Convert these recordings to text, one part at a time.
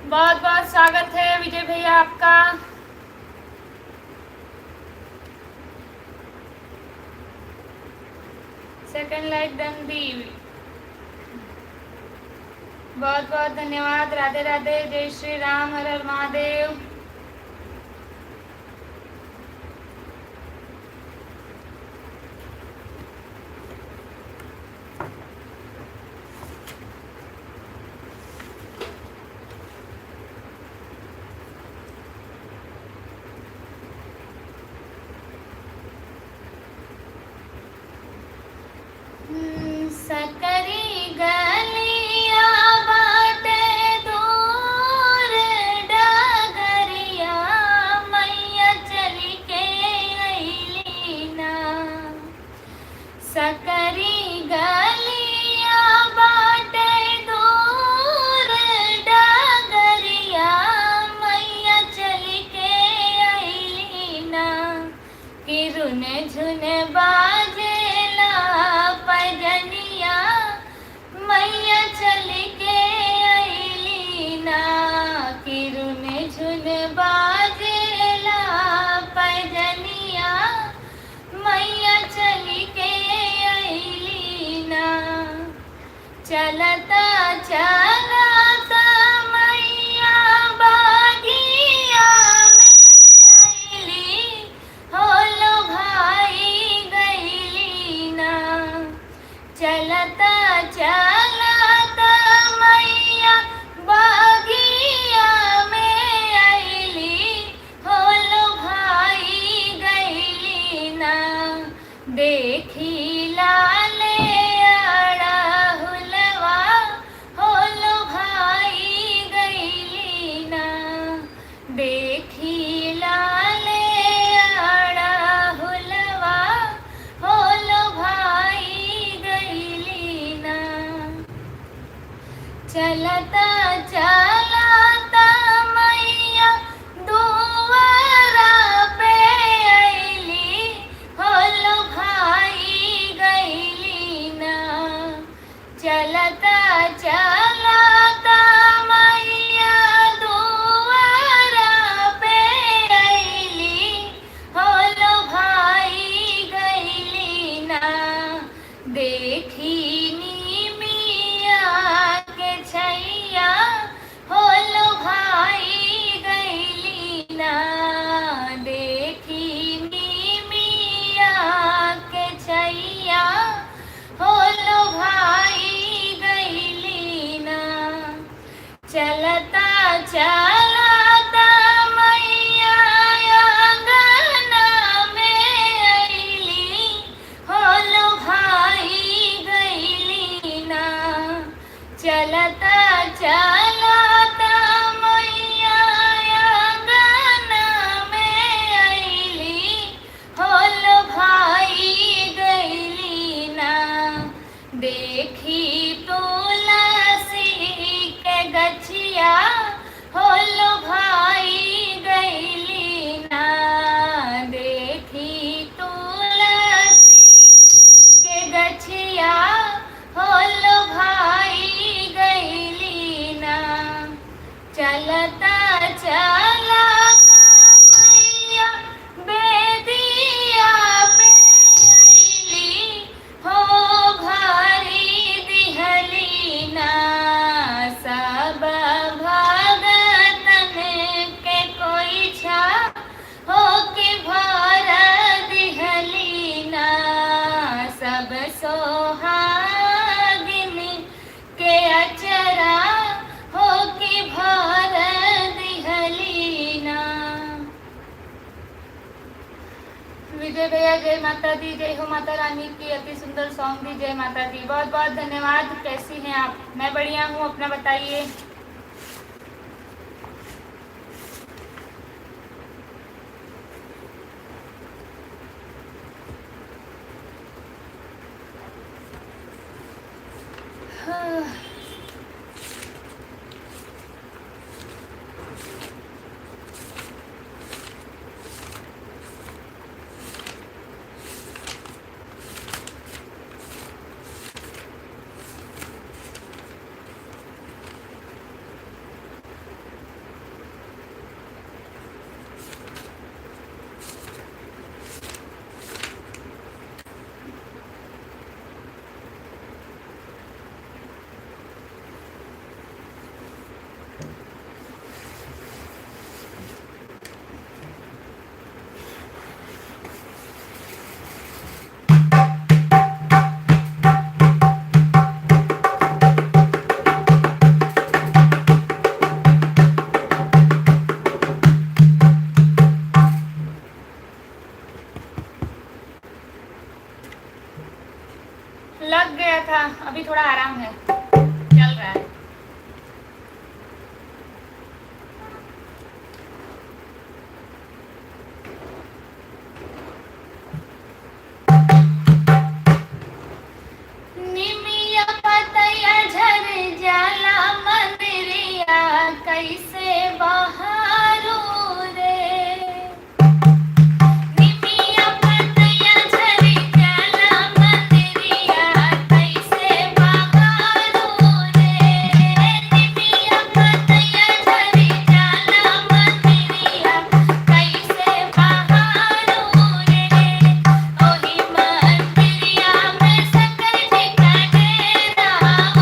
बहुत बहुत स्वागत है विजय भैया आपका। सेकंड लाइक डन दी, बहुत बहुत धन्यवाद। राधे राधे, जय श्री राम, हर हर महादेव। सकरी गलिया बाटे दूर डगरिया, मैया चली के अइली ना। सकरी गलिया बाटे दूर डगरिया, मैया चली के अइली ना। कि रुन झुन बाजेला पैजनिया, मैया चली के अइली ना। कि रुन झुन बाजेला पैजनिया, मैया चली के अइली ना। चलता चलता मैया बागिया में अइली, होलो भाई गइली ना। चलता चलता मैया बागिया में अइली, होलो भाई गइली ना। देखी लाले अड़हुलवा, होलो भाई गइली ना। देखी लाले अड़हुलवा, होलो भाई गइली ना। चलता चलता मैया दुआरा पे अइली, होलो भाई गइली ना। चलता चलता मैया दुआरा पे अइली, होलो भाई गइली ना। देखी नीमिया के छैया, होलो भाई गइली ना। देखी नीमिया के छैया, होलो भाई गइली ना। चलता चलता मैया आंगना में अइली, होलो भाई गइली ना। चलता चलता मैया आंगना में अइली, होलो भाई गइली ना। देखी तुलसी के गछिया, होलो भाई गइली ना। देखी तुलसी के गछिया, होलो भाई गइली ना। चलता चलता मैया बेदिया पे अइली, हो भारी दिहली ना। सब भगतन के कोई छा, हो के भर दिहली ना। सब सोहागिन के अचरा, हो के भर दिहली ना। विजय भैया जय माता दी, जय हो माता रानी की। अति सुंदर सॉन्ग दी, जय माता दी। बहुत बहुत धन्यवाद। कैसी हैं आप? मैं बढ़िया हूँ, अपना बताइए। अभी थोड़ा आराम है, चल रहा है। निमिया पतया झर जाला मंदिरिया कैसे बहारू रे। निमिया पतया झर जाला मंदिरिया कैसे बहारू रे। निमिया पतया झर जाला मंदिरिया कैसे बहारू रे। ओही मंदिरिया में शंकर जी का डेरा,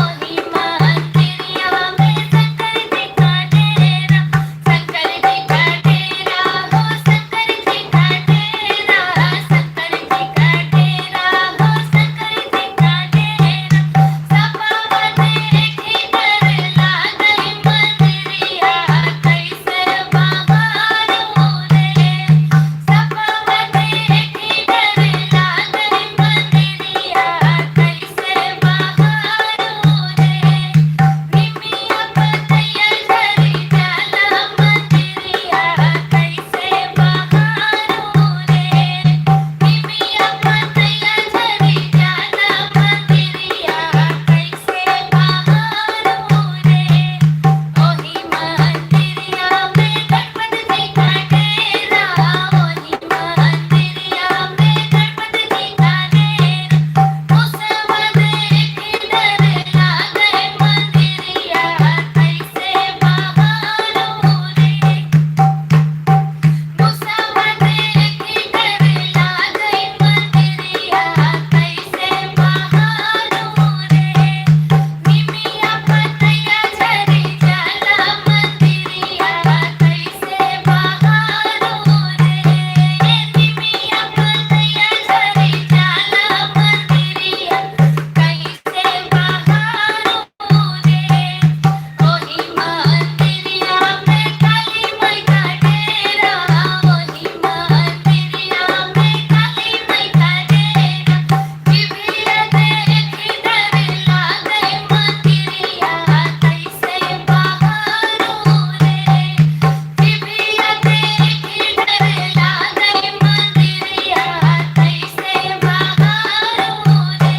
ओही मंदिरिया में शंकर जी का डेरा, शंकर जी का डेरा हो शंकर जी का डेरा, शंकर जी का डेरा हो शंकर जी का डेरा। सपावा देखी डर लागई मंदिरिया कैसे बहारू रे। सपावा देखी डर लागई मंदिरिया कैसे बहारू रे। निमिया पतया झर जाला मंदिरिया कैसे बहारू रे। निमिया पतया झर जाला मंदिरिया कैसे बहारू रे। ओही मंदिरिया में गणपत जी का डेरा, ओही मंदिरिया में गणपत जी का डेरा। उसवा देखी डर लागई मंदिरिया कैसे बहारू रे। उसवा देखी डर लागई मंदिरिया कैसे बहारू रे। निमिया पतया झर जाला मंदिरिया कैसे बहारू रे। निमिया पतया झर जाला मंदिरिया कैसे बहारू रे। ओही मंदिरिया में काली माई का डेरा, ओही मंदिरिया में काली माई का डेरा। जिभिया देखी डर लागई मंदिरिया कैसे बहारू रे। जिभिया देखी डर लागई मंदिरिया कैसे बहारू रे।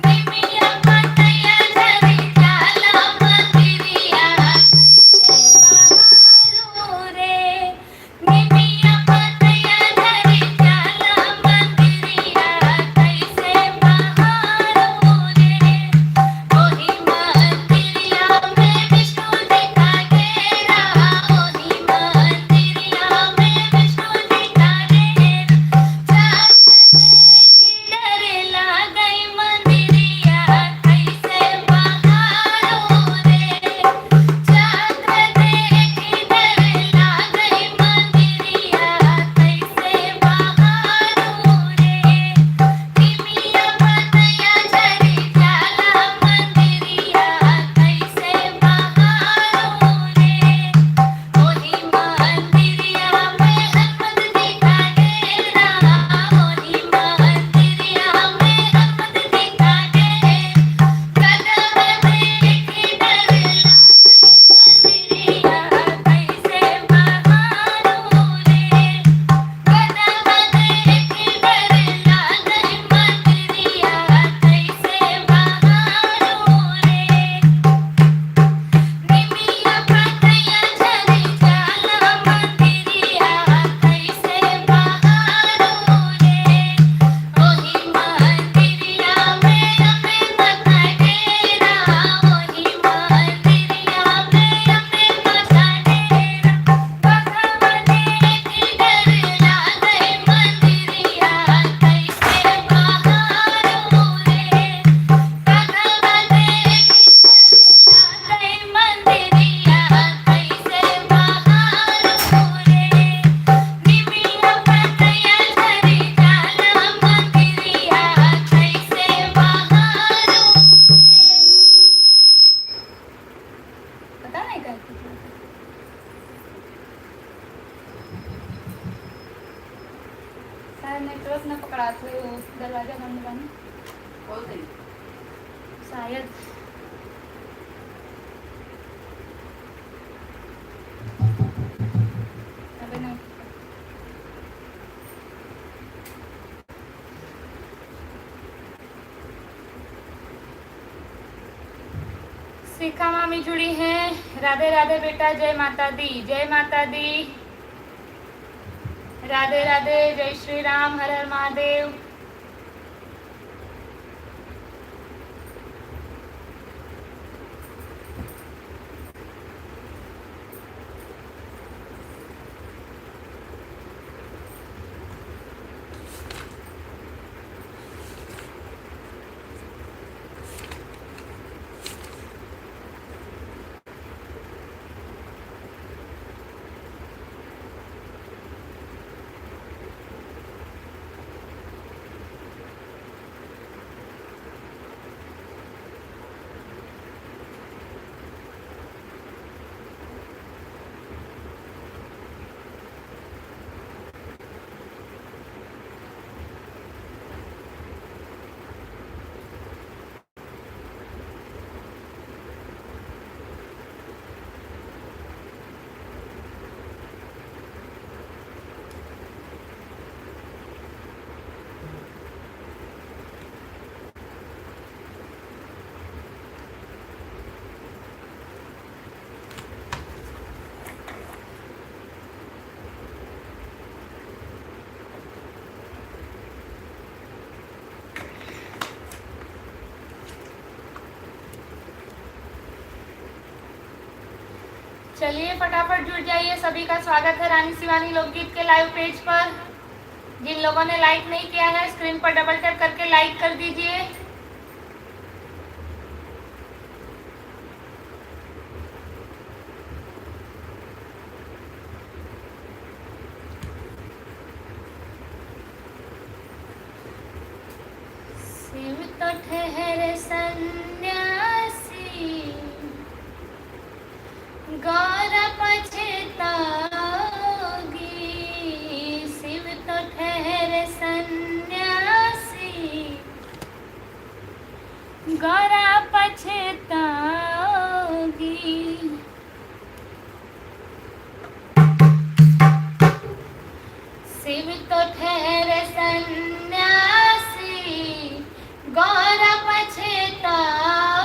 निमिया पतया झर जाला मंदिरिया कैसे बहारू रे। निमिया पतया झर जाला मंदिरिया कैसे बहारू रे। ओही मंदिरिया में विष्णु जी का डेरा, ओही मंदिरिया में विष्णु जी का डेरा। चाँद देखी डर लागई मंदिरिया कैसे बहारू रे। चाँद देखी डर लागई मंदिरिया कैसे बहारू रे। निमिया पतया झर जाला मंदिरिया कैसे बहारू रे। ओही मंदिरिया में हनुमत जी का डेरा, ओही मंदिरिया में हनुमत जी का डेरा। गदवा देखी डर लागई मंदिरिया कैसे बहारू रे। गदवा देखी डर लागई मंदिरिया कैसे बहारू रे। निमिया पतया झर जाला मंदिरिया कैसे बहारू रे। ओही मंदिरिया में अम्बे माँ का डेरा, ओही मंदिरिया में अम्बे माँ का डेरा। बघवा देखी डर लागई मंदिरिया कैसे बहारू रे। बघवा देखी लागई मंदिरिया कैसे बहारू रे। निमिया पतया झर जाला मंदिरिया कैसे बहारू रे। पता नहीं क्या शायद नेटवर्क न पकड़ा तो दरवाजा बंद बंद खोल दे। शायद अबे नहीं। शिखा मामी जुड़ी हैं। राधे राधे बेटा, जय माता दी, जय माता दी। राधे राधे, जय श्री राम, हर हर महादेव। चलिए फटाफट जुड़ जाइए। सभी का स्वागत है रानी शिवानी लोकगीत के लाइव पेज पर। जिन लोगों ने लाइक नहीं किया है स्क्रीन पर डबल टैप करके लाइक कर दीजिए। शिव तो ठहरे सन्यासी, गौर पछताओगी। शिव तो ठहरे सन्यासी, गौर पछताओगी। शिव तो ठहरे सन्यासी, गौर पछताओगी।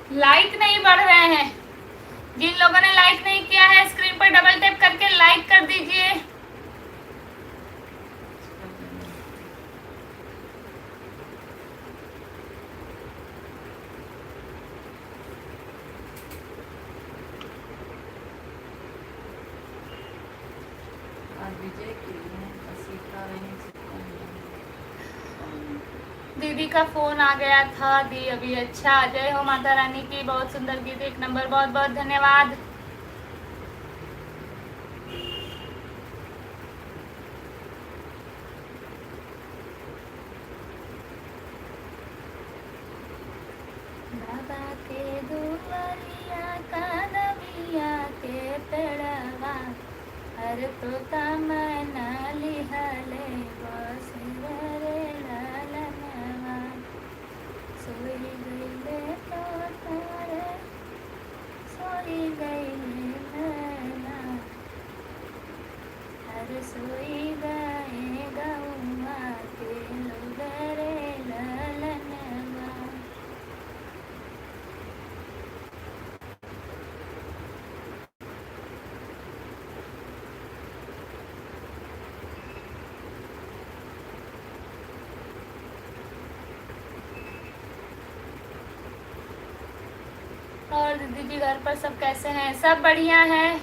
लाइक नहीं बढ़ रहे हैं। जिन लोगों ने लाइक नहीं किया है स्क्रीन पर डबल टैप करके लाइक कर दीजिए। दीदी का फोन आ गया था दी अभी। अच्छा, जय हो माता रानी की। बहुत सुंदर गीत, एक नंबर, बहुत बहुत धन्यवाद। बाबा के दुआरिया का नबिया के पेड़वा हर तो तमन्ना लिहले बस रे लालनवा सोई गईले तो तारे सोई गईले नैना हर सोई गए गौवा के लोग रे लालनवा। और दीदी जी घर पर सब कैसे हैं? सब बढ़िया हैं।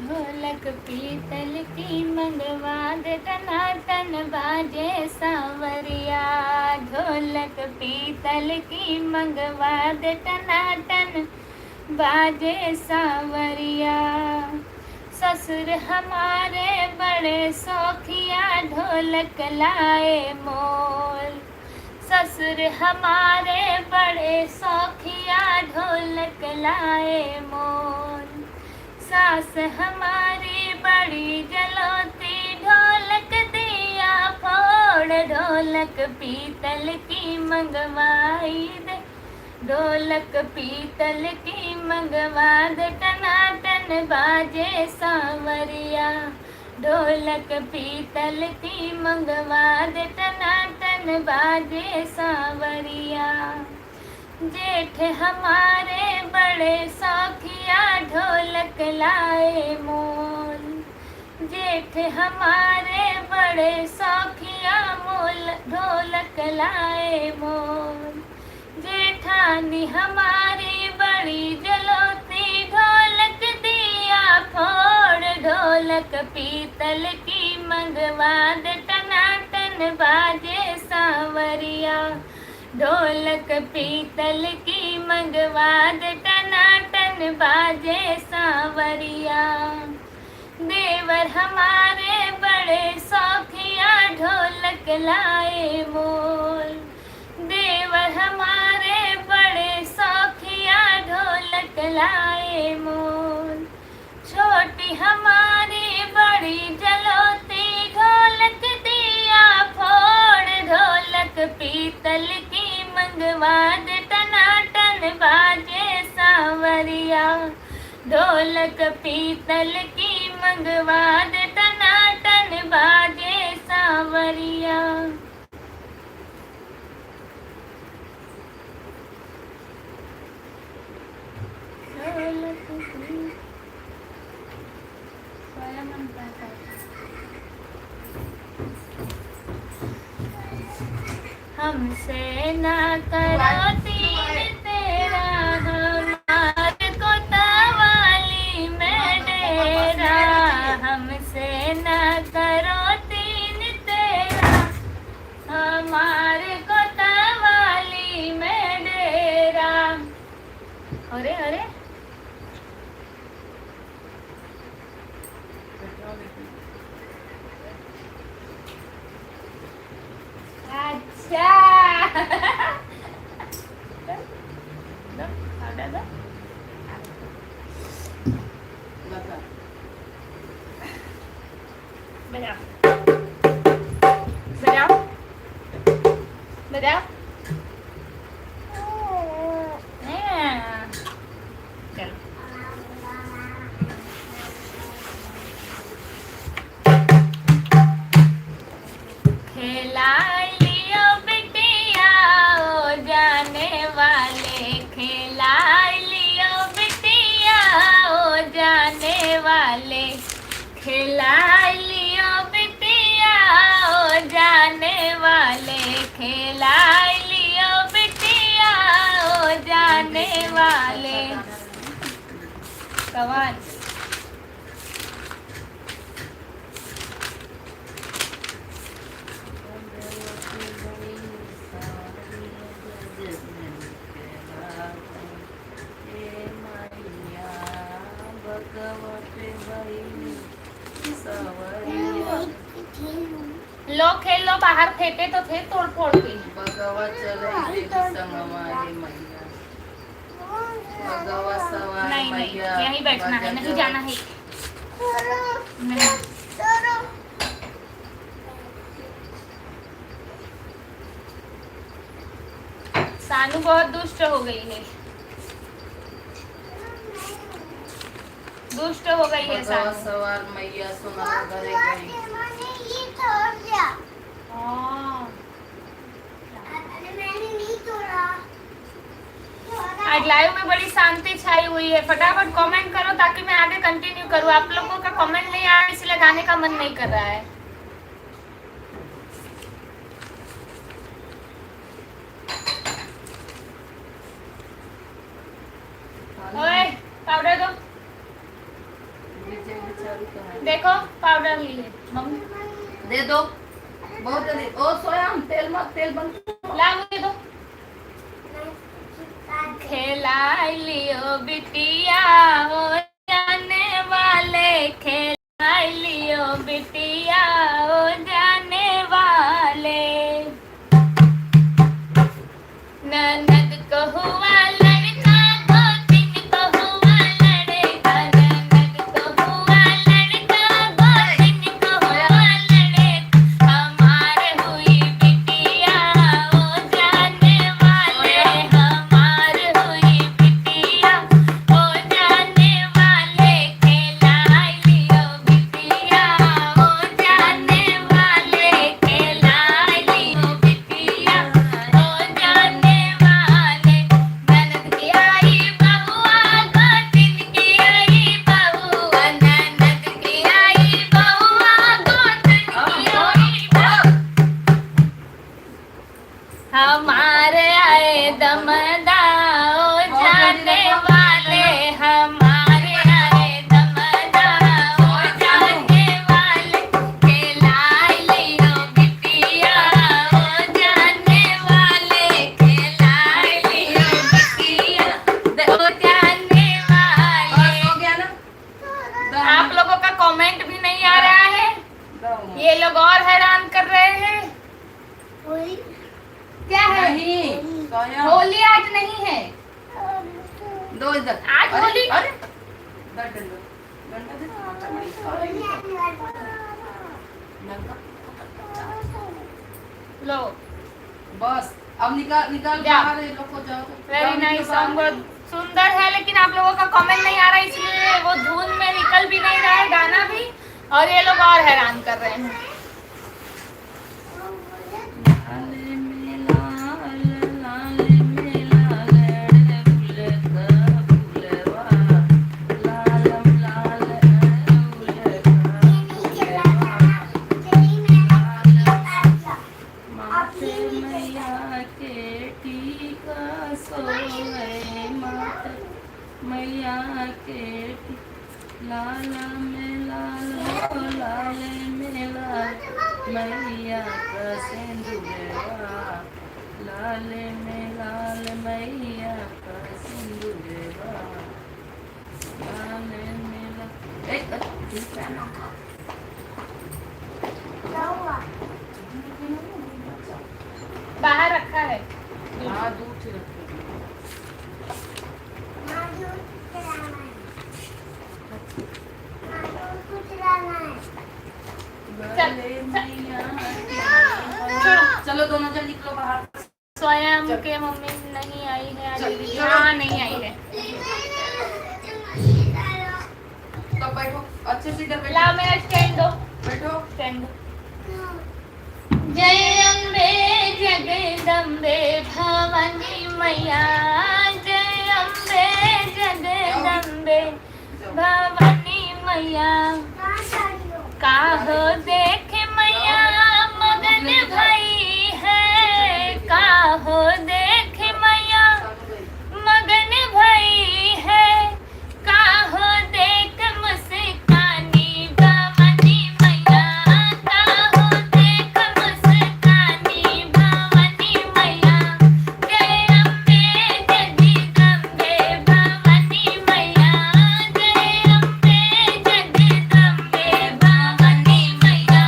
ढोलक पीतल की मंगवा दे टनाटन बाजे सांवरिया। ढोलक पीतल की मंगवा दे टनाटन बाजे सांवरिया। ससुर हमारे बड़े शौकिया ढोलक लाए मोल। ससुर हमारे बड़े शौकिया ढोलक लाए मोल। सास हमारी बड़ी जलौती ढोलक दिया फोड़। ढोलक पीतल की मंगवाई दे। ढोलक पीतल की मंगवा दे टनाटन बाजे सांवरिया। ढोलक पीतल की मंगवा दे टनाटन बाजे सांवरिया। जेठ हमारे बड़े सौखिया ढोलक लाए मोल। जेठ हमारे बड़े सौखिया मोल ढोलक लाए मोल। जेठानी हमारी बड़ी जलोती ढोलक दिया फोड़। ढोलक पीतल की मंगवा दे टनाटन बाजे सांवरिया। ढोलक पीतल की मंगवा दे टनाटन बाजे सांवरिया। देवर हमारे बड़े सौखिया ढोलक लाए मोल। देवर हमारे बड़े सौखिया ढोलक लाए मोल। छोटी हमारी बड़ी जलोती ढोलक दिया फोड़। ढोलक पीतल की मंगवा दे टनाटन बाजे सांवरिया। ढोलक पीतल की मंगवा दे टनाटन बाजे सांवरिया। हमसे ना करो तीर तेरा हमारे को तवाली में डेरा। हमसे ना करो तीर तेरा हमारे को तवाली में डेरा। अरे अरे अच्छा बजाओ बजाओ बजाओ। चलो खेला लियो बिटिया ओ जाने वाले। खेला लियो बिटिया ओ जाने वाले। खेला लियो बिटिया ओ जाने वाले। खेला लियो बिटिया ओ जाने वाले। कवान लो खेल लो, बाहर फेंके तो थे तोड़ फोड़ के। भगवा चले संगमा हे मैया। भगवा सवार नहीं नहीं मैया। यहीं बैठना है, नहीं जाना है। नहीं। सानू बहुत दुष्ट हो गई है, दुष्ट हो गई है भगवा सानू। सवार मैया सोना घरे गई। हाँ। आज लाइव में बड़ी शांति छाई हुई है। फटाफट कमेंट करो ताकि मैं आगे कंटिन्यू करूँ। आप लोगों का कमेंट नहीं आ रहा इसलिए गाने का मन नहीं कर रहा है। ओए पाउडर दो, देखो पाउडर ली है मम्मी, दे दो बहुत जल्दी। ओ सोयाम तेल मत, तेल बंद ला मुझे दो। खेला लियो बिटिया ओ जाने वाले। खेला लियो बिटिया ओ जाने वाले। ननद को हुआ लड़का गोतिन को हुआ लड़का। ननद को हुआ लड़का गोतिन को हुआ लड़का। हमारे हुई बिटिया ओ जाने वाले। हमारे हुई बिटिया ओ जाने निकाल जाओ। बाहर, ये लोग को जाओ। वेरी नाइस सॉन्ग, बहुत सुंदर है, लेकिन आप लोगों का कमेंट नहीं आ रहा है, इसलिए वो धुन में निकल भी नहीं रहा है गाना भी, और ये लोग और हैरान कर रहे हैं। लाले में लाल, लाले में लाल, फूल का फूलवा, लालम लाल, फूल का फूलवा, माथे मैया के टीका सोए, माथे मैया के लाला में लाल हो, लाले में लाल, मैया का सिंदूरवा, लाले में लाल, मैया का सिंदूरवा, लाले में लाल। बाहर रखा है। हाँ, दूध से रखो। लाले मैया के- चलो दोनों जन निकलो बाहर। स्वयं के मम्मी नहीं आई है आज दीदी, हाँ नहीं आई है। तो बैठो, अच्छे से इधर ला बैठो, मेरा स्टैंड दो, बैठो। स्टैंड दो। जय अम्बे जगदम्बे भवानी मैया, जय अम्बे जगदम्बे भवानी मैया, काहो देख मैया मगन भई है, काहो देख मैया मगन भई है, काहो देख मुस्कानी भवानी मैया, काहो देख मुस्कानी भवानी मैया, जय अम्बे जगदम्बे भवानी मैया, जय अम्बे जगदम्बे भवानी मैया।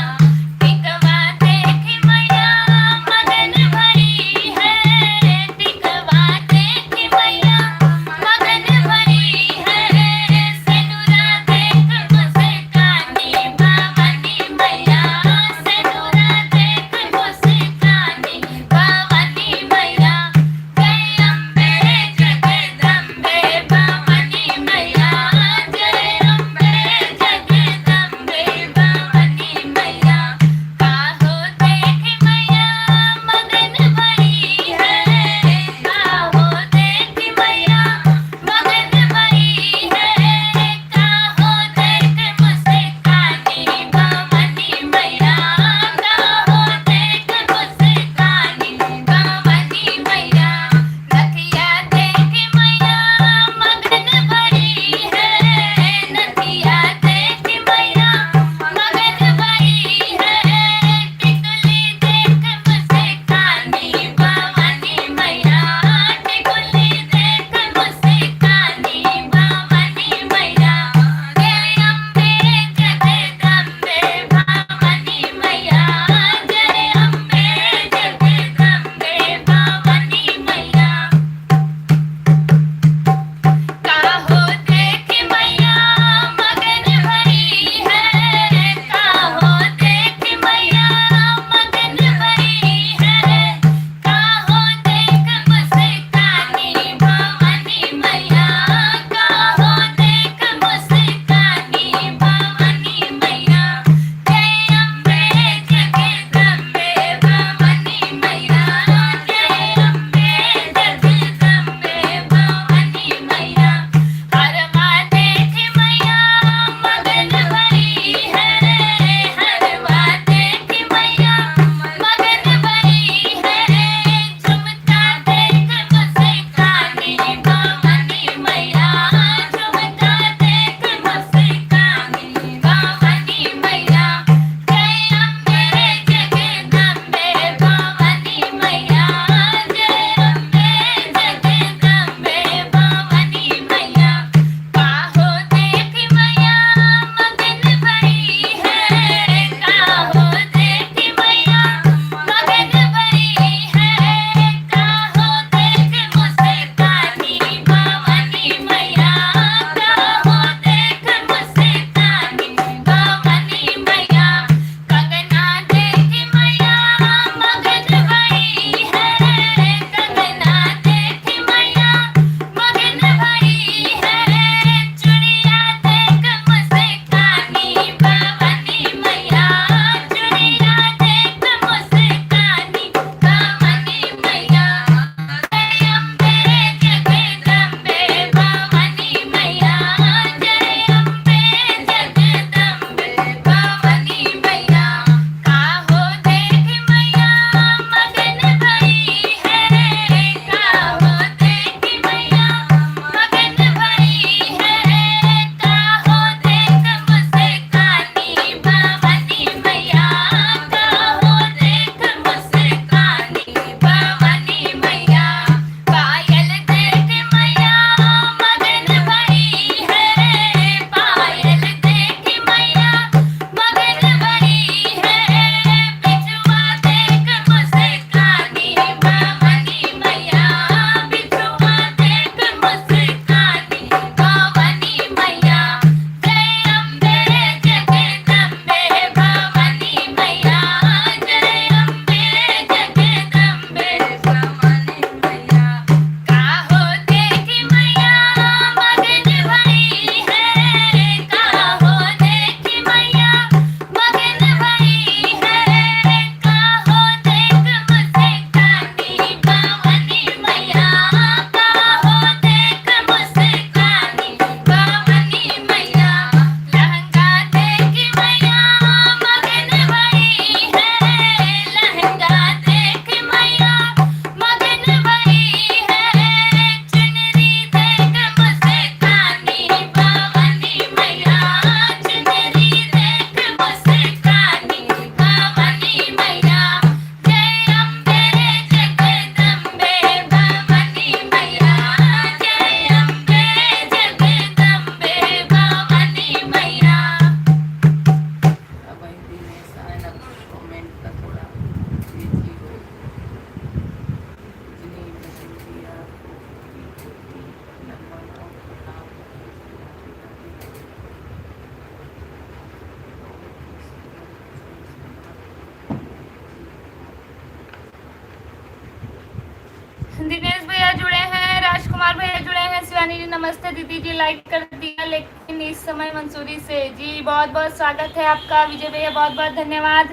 नमस्ते दीदी जी, लाइक कर दिया लेकिन इस समय मंसूरी से। जी बहुत बहुत स्वागत है आपका विजय भैया, बहुत बहुत धन्यवाद।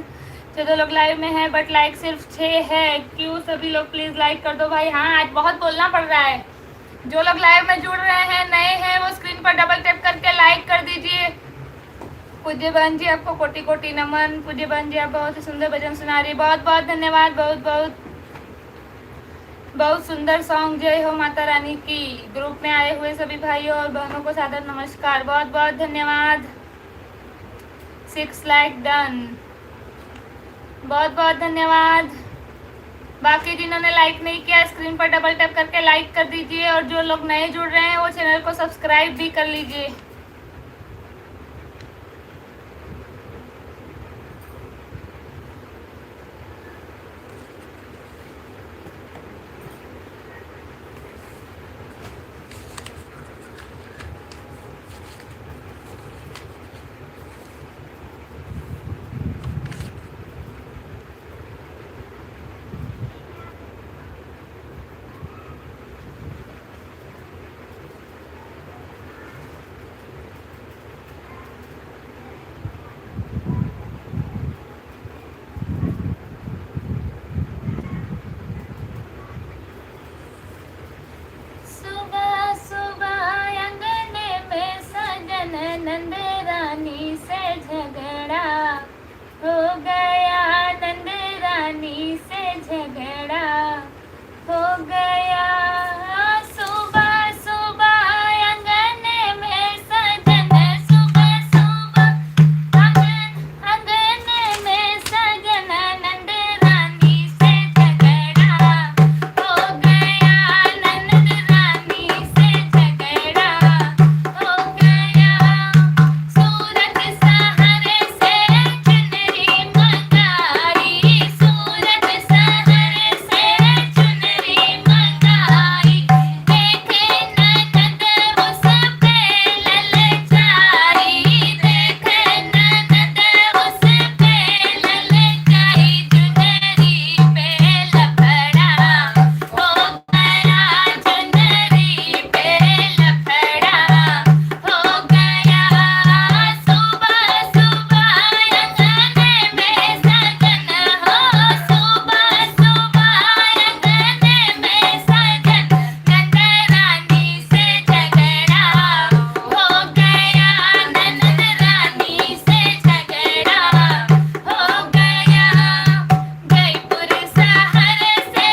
14 लोग लाइव में हैं बट लाइक सिर्फ 6 है। क्यों सभी लोग प्लीज़ लाइक कर दो भाई। हाँ आज बहुत बोलना पड़ रहा है। जो लोग लाइव में जुड़ रहे हैं नए हैं वो स्क्रीन पर डबल टैप करके लाइक कर दीजिए। पूज्य बहन जी आपको कोटि कोटि नमन। पूज्य बहन जी आप बहुत ही सुंदर भजन सुना रही, बहुत बहुत धन्यवाद। बहुत सुंदर सॉन्ग। जय हो माता रानी की। ग्रुप में आए हुए सभी भाइयों और बहनों को सादर नमस्कार, बहुत बहुत धन्यवाद। 6 लाइक डन, बहुत बहुत धन्यवाद। बाकी जिन्होंने लाइक नहीं किया स्क्रीन पर डबल टैप करके लाइक कर दीजिए और जो लोग नए जुड़ रहे हैं वो चैनल को सब्सक्राइब भी कर लीजिए। नंद रानी से झगड़ा हो गया, नंद रानी से झगड़ा हो गया। सुबह सुबह आंगन में सजन, सुबह सुबह आंगन में सजन, नंद रानी से झगड़ा हो गया, नंद रानी से झगड़ा हो गया। सूरत सहरे से चुनरी मंगाई, सूरत सहरे से चुनरी मंगाई, देखे ननद उस पे ललचाई, देखे ननद उस पे ललचाई, चुनरी पे लफड़ा हो गया, चुनरी पे लफड़ा हो गया। सुबह सुबह आंगन में सजन हो, सुबह सुबह आंगन में सजन, नंद रानी से झगड़ा हो गया, नंद रानी से झगड़ा हो गया। जयपुर शहर से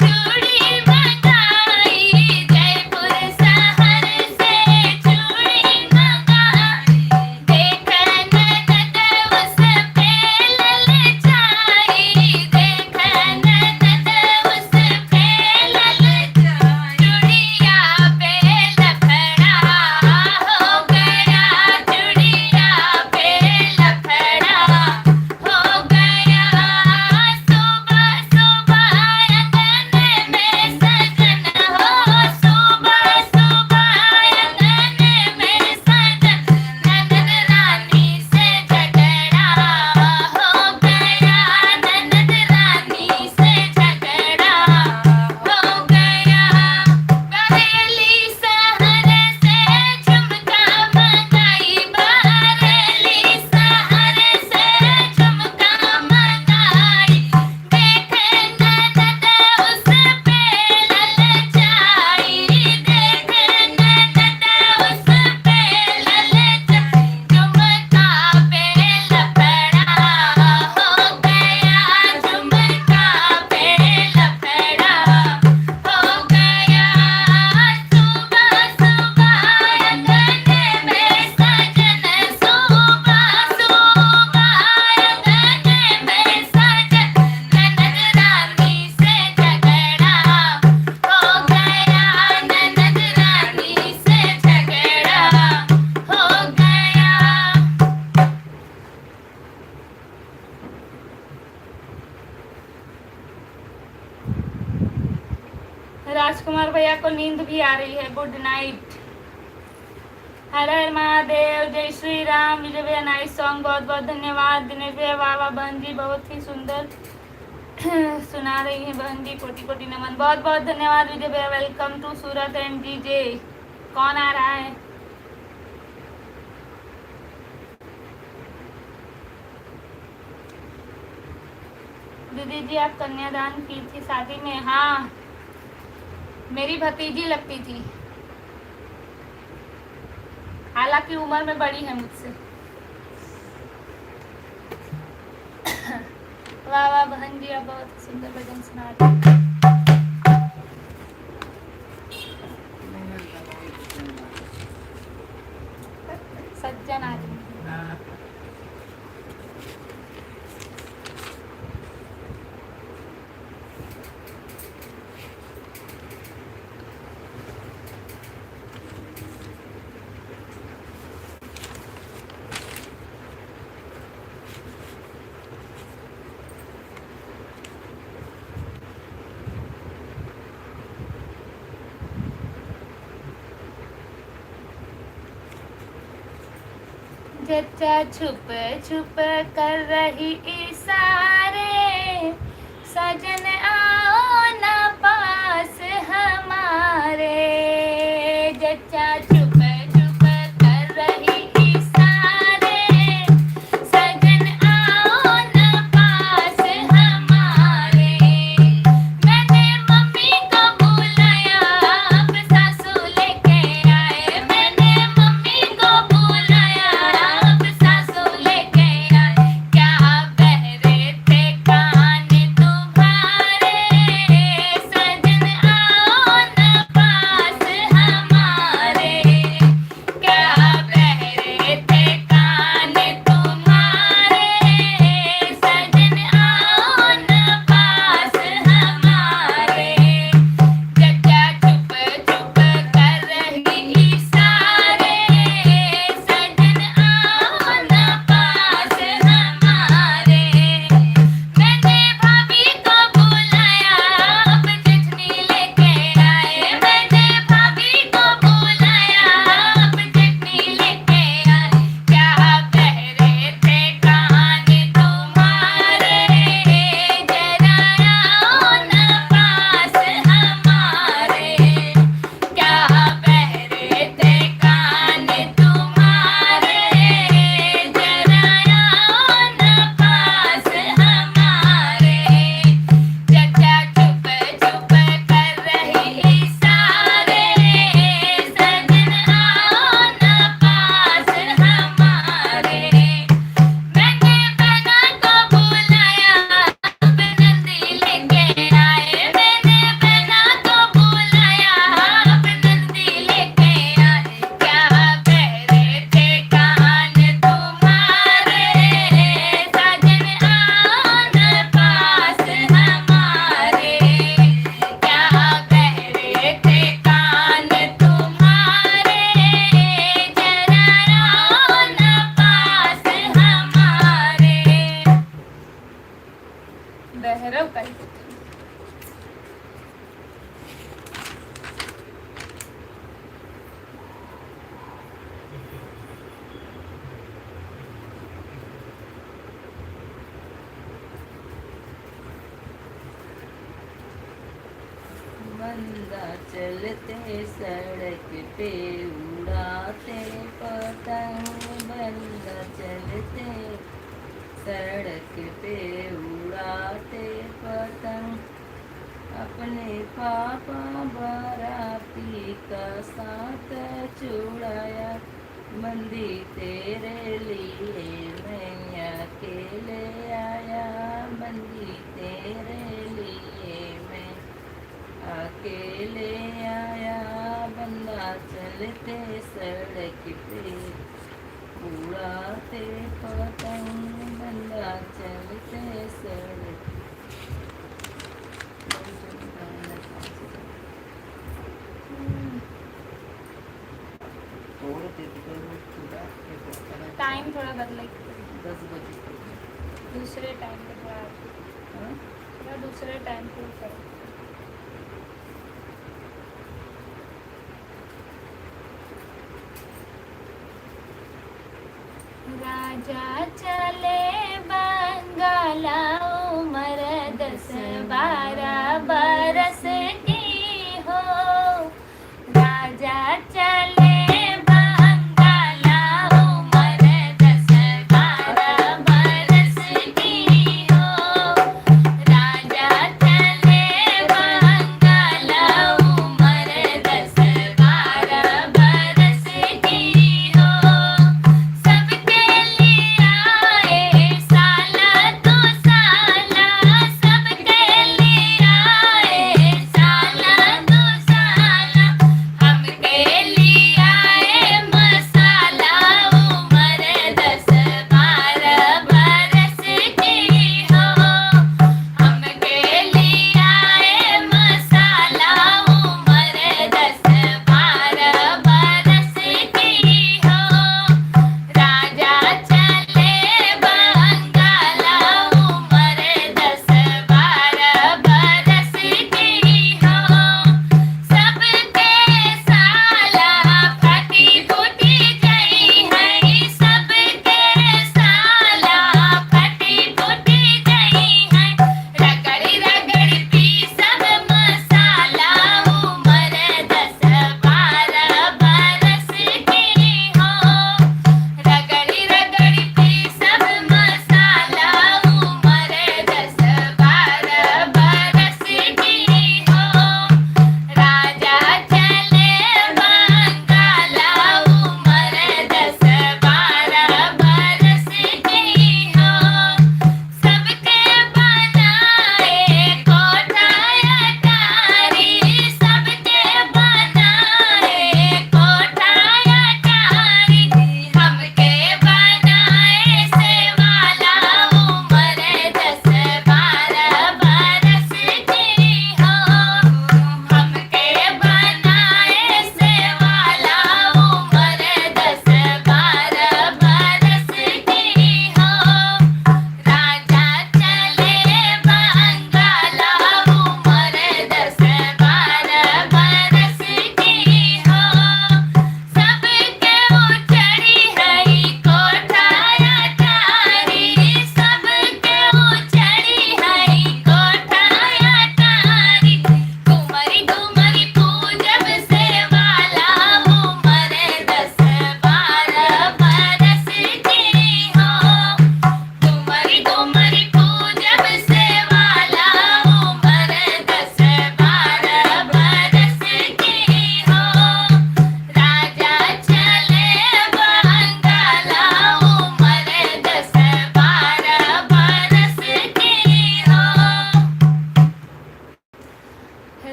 चूड़ी मंगाई, जयपुर शहर से चूड़ी मंगाई, देखे ननद उस पे ललचाई, देखे ननद उस पे ललचाई, चूड़िया पे लफड़ा हो गया, चूड़िया पे लफड़ा हो गया। सुबह सुबह आंगन में सजन हो, सुबह सुबह आंगन में सजन, नंद रानी से झगड़ा हो गया, नंद रानी से झगड़ा हो गया। बरेली शहर से झुमका मंगाई, बरेली शहर से झुमका मंगाई, देखे ननद उस पे ललचाई, देखे ननद उस पे ललचाई, झुमका पे लफड़ा हो गया, झुमका पे लफड़ा हो गया। सुबह सुबह आंगन में सजन, सुबह सुबह आंगन में सजन, ननद रानी से झगड़ा हो गया, ननद रानी से झगड़ा हो गया। राजकुमार भैया को नींद भी आ रही है, गुड नाइट। हर हर महादेव, जय श्री राम। विजय भैया नाइस सॉन्ग, बहुत बहुत धन्यवाद। दिनेश भैया वाह वाह बहन जी, बहुत ही सुंदर सुना रही हैं बहन जी, कोटि कोटि नमन, बहुत बहुत धन्यवाद विजय भैया। Welcome to Surat and DJ. कौन आ रहा है? दीदी जी आप कन्यादान की थी शादी में? हाँ, मेरी भतीजी लगती थी, हालांकि उम्र में बड़ी है मुझसे। वाह वाह बहन जी, आप बहुत सुंदर भजन सुना रहे हैं। सज्जन आदमी। जच्चा छुप छुप कर रही इशारे, सजन आओ ना पास हमारे। जच्चा छुप छुप कर रही इशारे, सजन आओ ना पास हमारे। मैंने मम्मी को बुलाया, अब सासू लेके आए। मैंने मम्मी को बुलाया, अब सासू लेके आए। क्या बहरे थे कान तुम्हारे, सजन आओ ना पास हमारे। क्या बहरे थे कान तुम्हारे, सजन आओ ना पास हमारे। जच्चा छुप छुप कर रही इशारे, सजन आओ ना पास हमारे। मैंने भाभी को बुलाया, अब जठनी लेके आए। मैंने भाभी को बुलाया, अब जठनी लेके आए। क्या बहरे थे कान तुम्हारे, जरा आओ ना पास हमारे। क्या बहरे थे कान तुम्हारे, जरा आओ ना पास हमारे। जच्चा छुप छुप कर रही इशारे, सजन आओ ना पास हमारे। मैंने बहना को बुलाया, अब नंदी लेके आए। मैंने बहना को बुलाया, अब नंदी लेके आए। क्या बहरे थे कान तुम्हारे, सजन आओ ना पास हमारे। क्या बहरे थे कान तुम्हारे, जरा आओ ना पास हमारे। बहरव का ही पुत्र। बंदा चलते सड़क पे उड़ाते पतंग। बंदा चलते सड़क पे उड़ाते पतंग। अपने पापा बाराती का साथ छुड़ाया। बंदी तेरे लिए मैं अकेले आया। बंदी तेरे लिए मैं अकेले आया। बंदा चलते सड़क पे उड़ाते पतंग। बंदा चलते सड़क टाइम थोड़ा बदले, 10 बजे दूसरे टाइम पे थोड़ा दूसरे टाइम पे करो। राजा चले बंगाला, उमर 10-12 बरस की हो। राजा चले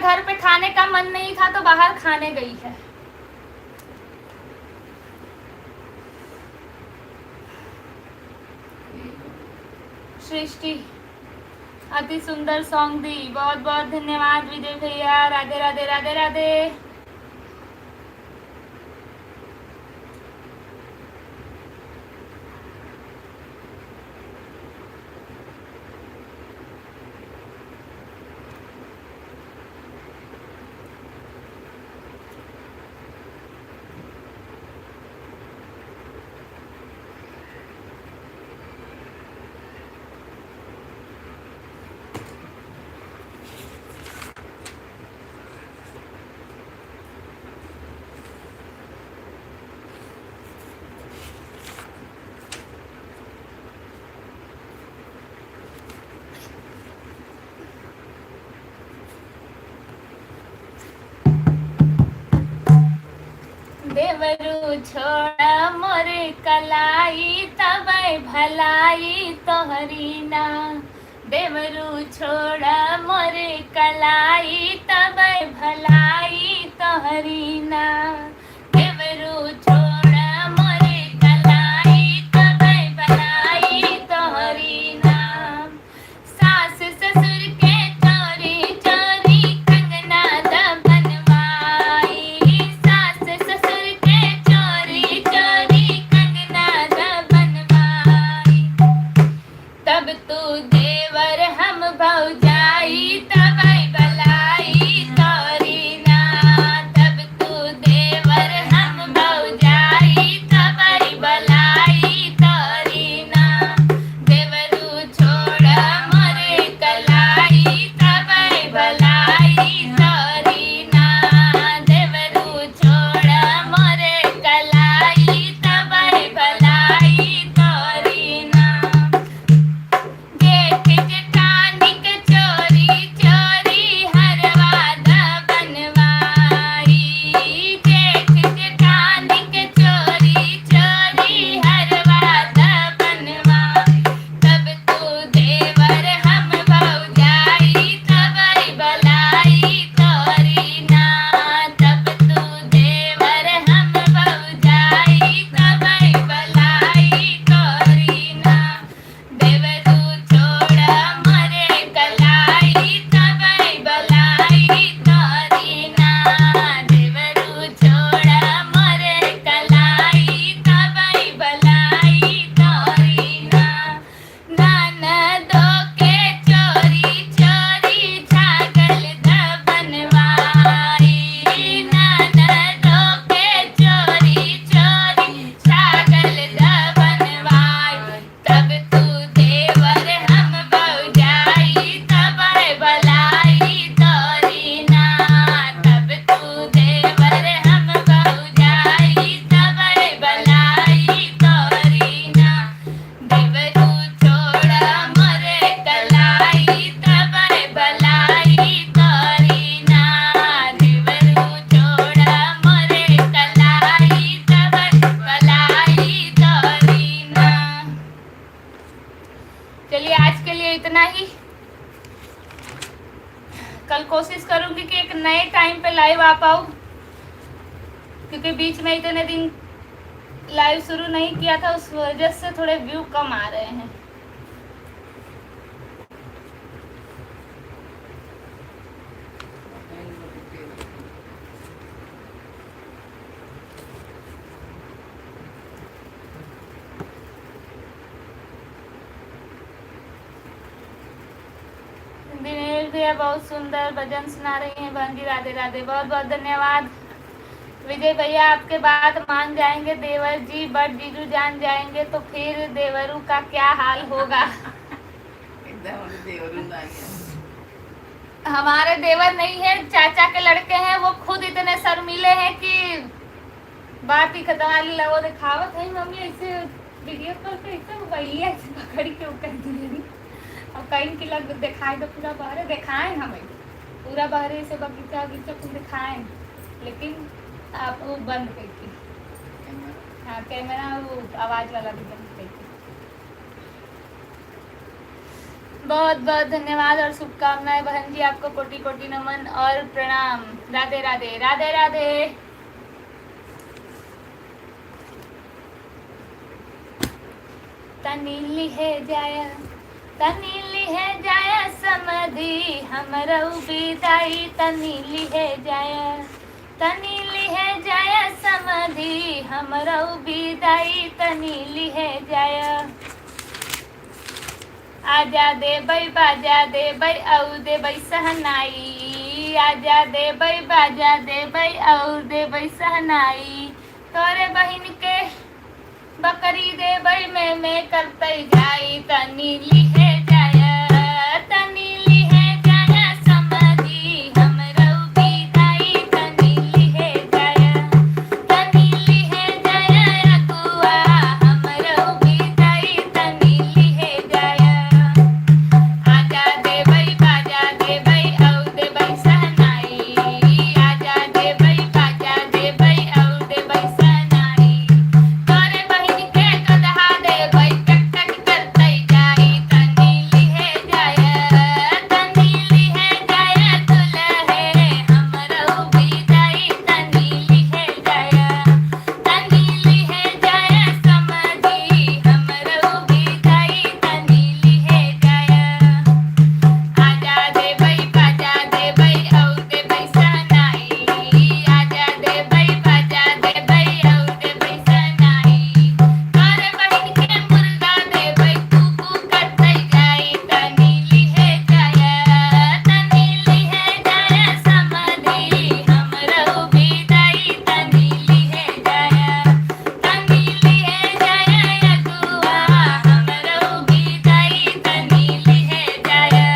घर पे खाने का मन नहीं था तो बाहर खाने गई है। सृष्टि अति सुंदर सॉन्ग दी, बहुत बहुत धन्यवाद विजय भैया। राधे राधे राधे राधे। देवरू छोड़ा मोरे कलाई तबै भलाई तोहरी ना। देवरू छोड़ा मोरे कलाई तबै भलाई तोहरी ना। देवरू छोड़ा मोरे कलाई तबै भलाई तोहरी ना। सास ससुर के चोरी चोरी कंगना द बनवाई। सास ससुर के चोरी चोरी कंगना द बनवाई। तब तू देवर हम भौजाई तबै भलाई तोरी ना। तब तू देवर हम भौजाई तबै भलाई तोरी ना। देवरू छोड़ा मोरे कलाई तबै भलाई तोरी ना। देवरू छोड़ा मोरे कलाई तबै भलाई तोरी ना। जेठ जेठानी के चोरी चोरी हरवा द बनवाई। जेठ जेठानी के चोरी चोरी हरवा द बनवाई। तब तू देवर हम भौजाई तबै भलाई तोरी ना। तब तू देवर हम भौजाई तबै भलाई तोरी ना। देवरू छोड़ा मोरे कलाई तबै भलाई तोरी ना। देवरू छोड़ा मोरे कलाई तबै भलाई तोरी ना। ननदो के चोरी चोरी छागल द बनवाई। ननदो के चोरी चोरी छागल द बनवाई। तब तू देवर हम भौजाई तबै भलाई तोरी ना। तब तू देवर हम भौजाई तबै भलाई तोरी ना। देवरू छोड़ा मोरे कलाई तबै भलाई तोरी ना। देवरू छोड़ा मोरे कलाई तबै भलाई तोरी ना। चलिए आज के लिए इतना ही। कल कोशिश करूंगी कि एक नए टाइम पे लाइव आ पाऊँ, क्योंकि बीच में इतने दिन लाइव शुरू नहीं किया था, उस वजह से थोड़े व्यू कम आ रहे हैं। दिनेश भैया बहुत सुंदर भजन सुना रही हैं बहन जी। राधे राधे, बहुत बहुत धन्यवाद। विजय भैया आपके बात मान जाएंगे देवर जी, बट जीजू जान जाएंगे तो फिर देवरू का क्या हाल होगा। एकदम देवरू आ गया। हमारे देवर नहीं है, चाचा के लड़के हैं। वो खुद इतने शर्मीले हैं कि बात ही खत्म। वाली लगो दिखावत है मम्मी ऐसे वीडियो कॉल पे ऐसे मोबाइल ऐसे पकड़ के कर दी। और कहीं की लग दिखाए तो पूरा बहरे दिखाएं, हमें पूरा बहरे से बगीचा बगीचा कुछ दिखाएं, लेकिन आप वो बंद करके। हाँ कैमरा वो आवाज वाला भी बंद करके। बहुत बहुत धन्यवाद और शुभकामनाएं बहन जी, आपको कोटि कोटि नमन और प्रणाम। राधे राधे राधे राधे। तनीली है जाया, तनीली है जाया समधी हमरऊ विदाई, तनीली है जाया, तनीली है जाया समधी हमरऊ विदाई, तनीली है जाया। आजा दे बई बाजा दे बई औ दे बई सहनाई, आजा दे बई बाजा दे बई औ दे बई सहनाई, तोरे बहिन के बकरी दे बई में करते जाई, तनीली है जाया, तनीली है जाया समधी हमरऊ विदाई, तनीली है जाया, तनीली है जाया अगुआ हमरऊ विदाई, तनीली है जाया। आजा दे बई बाजा दे बई औ दे बई सहनाई, आजा दे बई बाजा दे बई औ दे बई सहनाई, तोरे बहिन के गदहा दे बई टक टक करते जाई, तनीली है जाया, तनीली है जाया दुल्हे हमरऊ विदाई, तनीली है जाया, तनीली है जाया समधी हमरऊ विदाई, तनीली है जाया। आजा दे बई बाजा दे बई औ दे बई सहनाई, आजा दे बई बाजा दे बई औ दे बई सहनाई, तोरे बहिन के मुर्गा दे बई कूकू करते जाई, तनीली है जाया, तनीली है जाया समधी हमरऊ विदाई, तनीली है जाया, तनीली है जाया अगुआ हमरऊ विदाई, तनीली है जाया।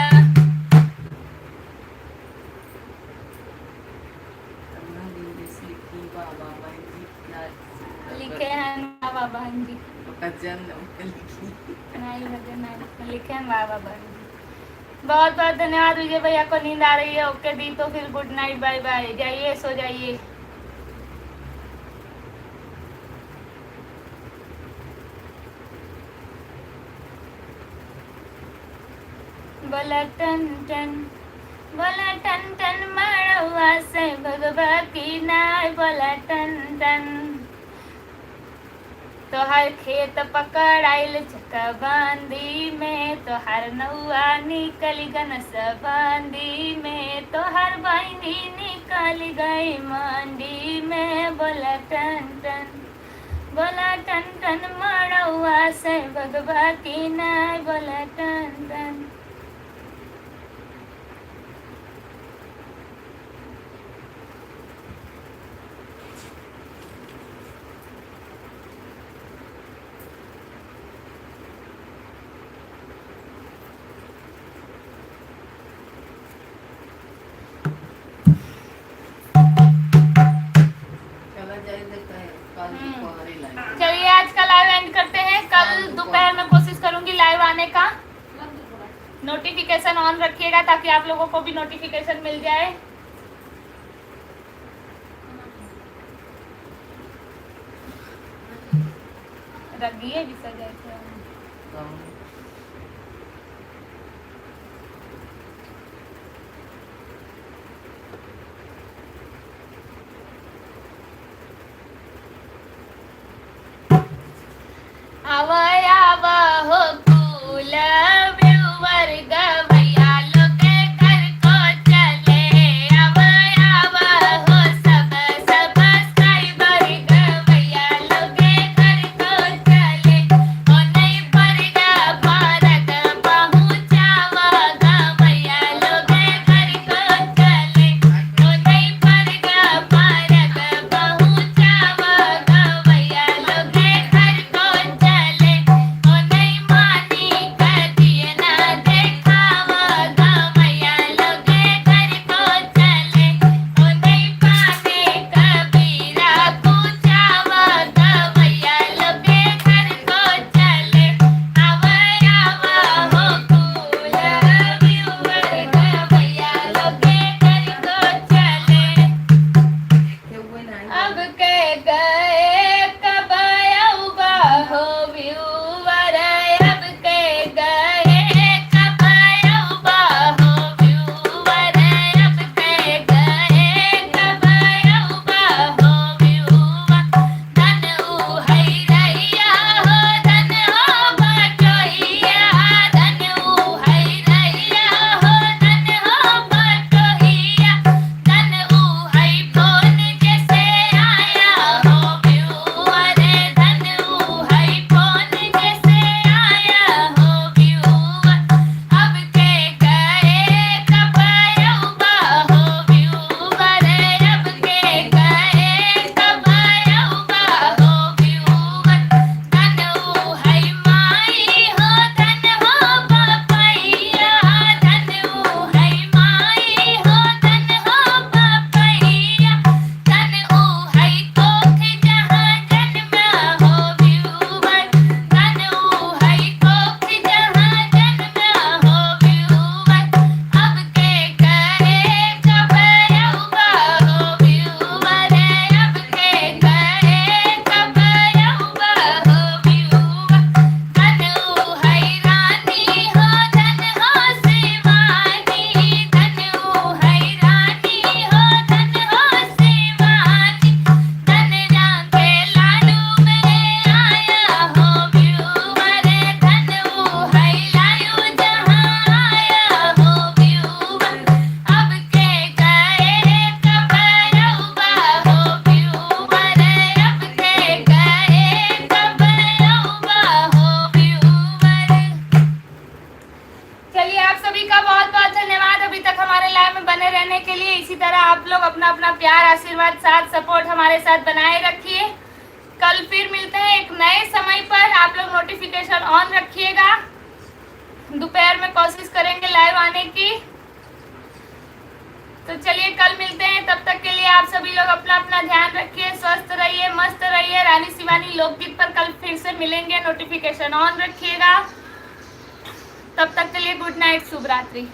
लिखे हैं बाबा बहन जी, नहीं लगे नहीं लिखे हैं बाबा बहन जी। बहुत बहुत धन्यवाद। विजय भैया को नींद आ रही है, ओके दी तो फिर गुड नाइट, बाय बाय, जाइए सो जाइए। बोला टन टन, बोला टन टन मड़ुआ से भगवा की नाय, बोला टन टन, तोहर खेत पकड़ाइल चकबंदी में, तोहर नौआ निकल गनस बंदी में, तोहर बहिनी निकल गई मंडी में, बोला टन टन, बोला टन टन मड़ुआ से भगवा की नाय, बोला टन टन। चलिए आज का लाइव एंड करते हैं। कल दोपहर में कोशिश करूंगी लाइव आने का। नोटिफिकेशन ऑन रखिएगा ताकि आप लोगों को भी नोटिफिकेशन मिल जाए। रखिए विसर्जन आव हो कुल व्यूवर गवैया लोग घर को चले, आव हो सब सब्सक्राइबर गवैया लोग घर को चले, ओ नहीं पड़ेगा भारत पहुँचाव गवैया लोग घर को चले, ओ नहीं पड़ेगा भारत पहुँचाव गवैया लोग घर को चले। प्यार, आशीर्वाद, साथ, सपोर्ट हमारे साथ बनाए रखिए। कल फिर मिलते हैं एक नए समय पर। आप लोग नोटिफिकेशन ऑन रखिएगा। दोपहर में कोशिश करेंगे लाइव आने की। तो चलिए कल मिलते हैं, तब तक के लिए आप सभी लोग अपना अपना ध्यान रखिए, स्वस्थ रहिए, मस्त रहिए। रानी शिवानी लोकगीत पर कल फिर से मिलेंगे, नोटिफिकेशन ऑन रखिएगा। तब तक के लिए गुड नाइट, शुभ रात्रि।